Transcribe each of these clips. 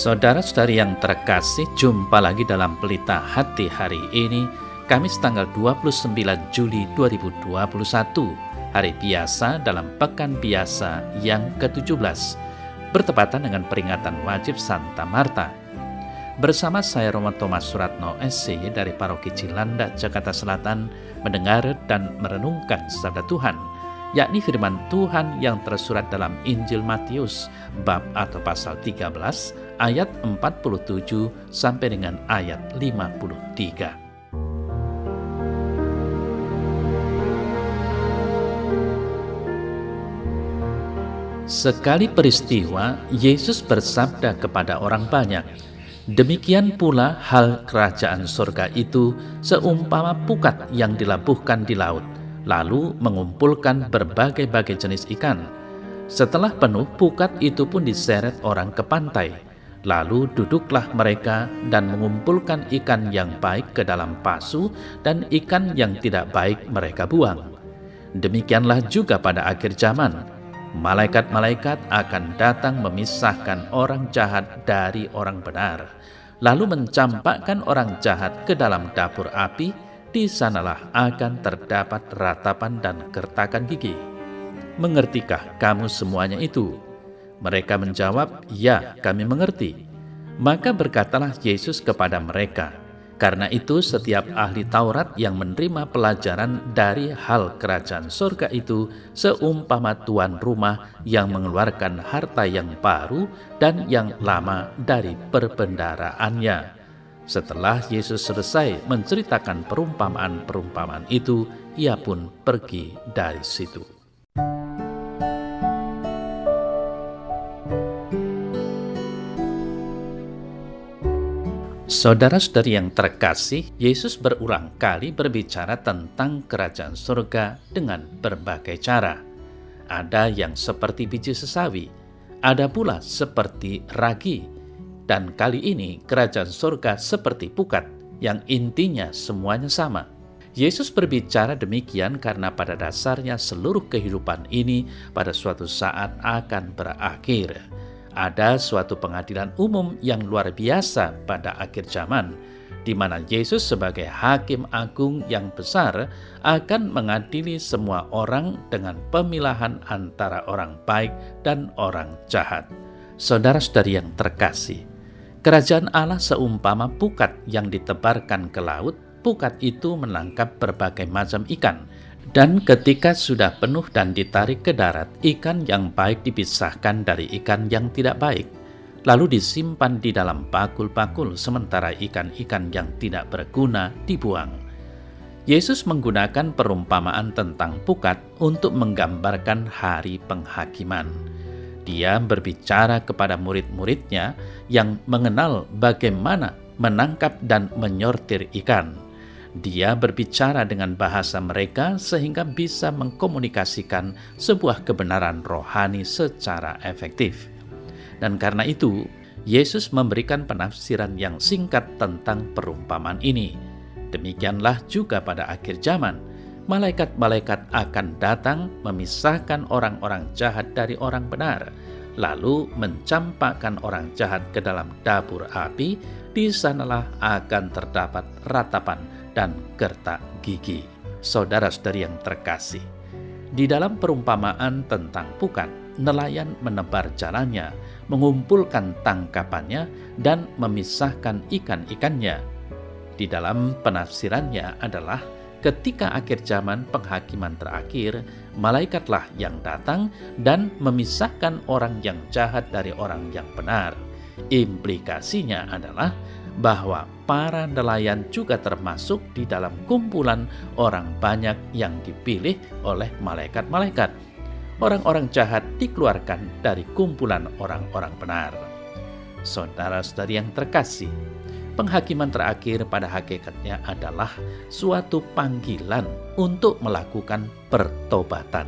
Saudara-saudari yang terkasih, jumpa lagi dalam Pelita Hati hari ini, Kamis tanggal 29 Juli 2021, hari biasa dalam Pekan Biasa yang ke-17, bertepatan dengan peringatan wajib Santa Marta. Bersama saya Romo Thomas Suratno SC dari Paroki Cilandak, Jakarta Selatan, mendengar dan merenungkan sabda Tuhan, yakni firman Tuhan yang tersurat dalam Injil Matius, bab atau pasal 13, ayat 47 sampai dengan ayat 53. Sekali peristiwa, Yesus bersabda kepada orang banyak, "Demikian pula hal kerajaan surga itu seumpama pukat yang dilabuhkan di laut, lalu mengumpulkan berbagai-bagai jenis ikan. Setelah penuh, pukat itu pun diseret orang ke pantai. Lalu duduklah mereka dan mengumpulkan ikan yang baik ke dalam pasu, dan ikan yang tidak baik mereka buang. Demikianlah juga pada akhir zaman. Malaikat-malaikat akan datang memisahkan orang jahat dari orang benar, lalu mencampakkan orang jahat ke dalam dapur api. Di sanalah akan terdapat ratapan dan gertakan gigi. Mengertikah kamu semuanya itu?" Mereka menjawab, "Ya, kami mengerti." Maka berkatalah Yesus kepada mereka, "Karena itu setiap ahli Taurat yang menerima pelajaran dari hal kerajaan surga itu seumpama tuan rumah yang mengeluarkan harta yang baru dan yang lama dari perbendaharaannya." Setelah Yesus selesai menceritakan perumpamaan-perumpamaan itu, ia pun pergi dari situ. Saudara-saudari yang terkasih, Yesus berulang kali berbicara tentang kerajaan surga dengan berbagai cara. Ada yang seperti biji sesawi, ada pula seperti ragi, dan kali ini kerajaan surga seperti pukat yang intinya semuanya sama. Yesus berbicara demikian karena pada dasarnya seluruh kehidupan ini pada suatu saat akan berakhir. Ada suatu pengadilan umum yang luar biasa pada akhir zaman, di mana Yesus sebagai hakim agung yang besar akan mengadili semua orang dengan pemilahan antara orang baik dan orang jahat. Saudara-saudari yang terkasih, kerajaan Allah seumpama pukat yang ditebarkan ke laut. Pukat itu menangkap berbagai macam ikan, dan ketika sudah penuh dan ditarik ke darat, ikan yang baik dipisahkan dari ikan yang tidak baik, lalu disimpan di dalam bakul-bakul, sementara ikan-ikan yang tidak berguna dibuang. Yesus menggunakan perumpamaan tentang pukat untuk menggambarkan hari penghakiman. Dia berbicara kepada murid-muridnya yang mengenal bagaimana menangkap dan menyortir ikan. Dia berbicara dengan bahasa mereka sehingga bisa mengkomunikasikan sebuah kebenaran rohani secara efektif. Dan karena itu, Yesus memberikan penafsiran yang singkat tentang perumpamaan ini. Demikianlah juga pada akhir zaman, malaikat-malaikat akan datang memisahkan orang-orang jahat dari orang benar, lalu mencampakkan orang jahat ke dalam dapur api. Di sanalah akan terdapat ratapan dan gertak gigi. Saudara-saudari yang terkasih, di dalam perumpamaan tentang pukat, nelayan menebar jalannya, mengumpulkan tangkapannya, dan memisahkan ikan-ikannya. Di dalam penafsirannya adalah ketika akhir zaman penghakiman terakhir, malaikatlah yang datang dan memisahkan orang yang jahat dari orang yang benar. Implikasinya adalah bahwa para nelayan juga termasuk di dalam kumpulan orang banyak yang dipilih oleh malaikat-malaikat. Orang-orang jahat dikeluarkan dari kumpulan orang-orang benar. Saudara-saudari yang terkasih, penghakiman terakhir pada hakikatnya adalah suatu panggilan untuk melakukan pertobatan.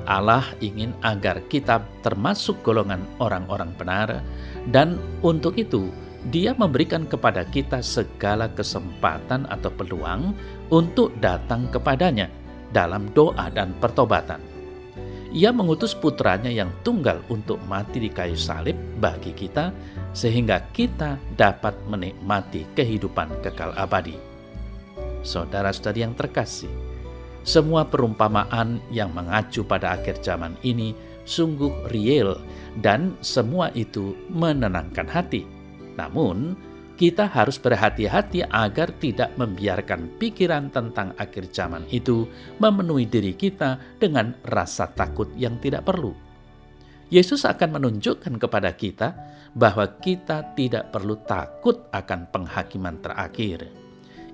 Allah ingin agar kita termasuk golongan orang-orang benar, dan untuk itu Dia memberikan kepada kita segala kesempatan atau peluang untuk datang kepadanya dalam doa dan pertobatan. Ia mengutus putranya yang tunggal untuk mati di kayu salib bagi kita, sehingga kita dapat menikmati kehidupan kekal abadi. Saudara-saudari yang terkasih, semua perumpamaan yang mengacu pada akhir zaman ini sungguh real dan semua itu menenangkan hati. Namun, kita harus berhati-hati agar tidak membiarkan pikiran tentang akhir zaman itu memenuhi diri kita dengan rasa takut yang tidak perlu. Yesus akan menunjukkan kepada kita bahwa kita tidak perlu takut akan penghakiman terakhir.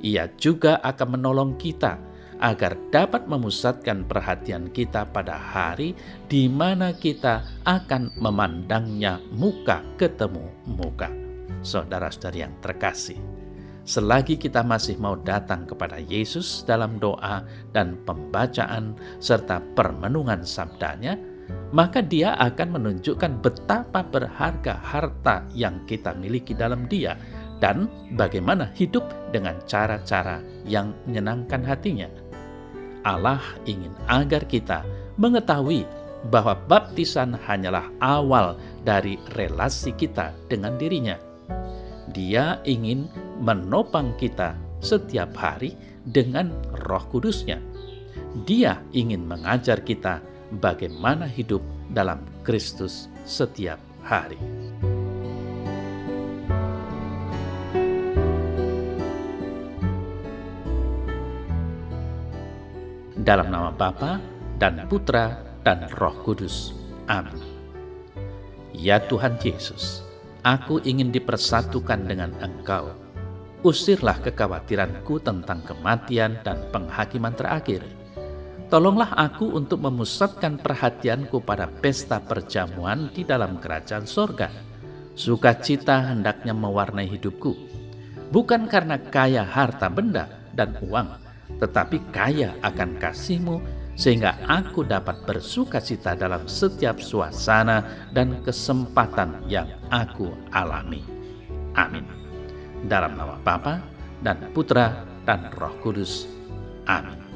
Ia juga akan menolong kita agar dapat memusatkan perhatian kita pada hari di mana kita akan memandangnya muka ketemu muka. Saudara-saudari yang terkasih, selagi kita masih mau datang kepada Yesus dalam doa dan pembacaan serta permenungan sabdanya, maka Dia akan menunjukkan betapa berharga harta yang kita miliki dalam Dia dan bagaimana hidup dengan cara-cara yang menyenangkan hatinya. Allah ingin agar kita mengetahui bahwa baptisan hanyalah awal dari relasi kita dengan dirinya. Dia ingin menopang kita setiap hari dengan Roh Kudus-Nya. Dia ingin mengajar kita bagaimana hidup dalam Kristus setiap hari. Dalam nama Bapa dan Putra dan Roh Kudus. Amin. Ya Tuhan Yesus, aku ingin dipersatukan dengan Engkau. Usirlah kekhawatiranku tentang kematian dan penghakiman terakhir. Tolonglah aku untuk memusatkan perhatianku pada pesta perjamuan di dalam kerajaan sorga. Sukacita hendaknya mewarnai hidupku, bukan karena kaya harta benda dan uang, tetapi kaya akan kasih-Mu, sehingga aku dapat bersukacita dalam setiap suasana dan kesempatan yang aku alami. Amin. Dalam nama Bapa dan Putra dan Roh Kudus. Amin.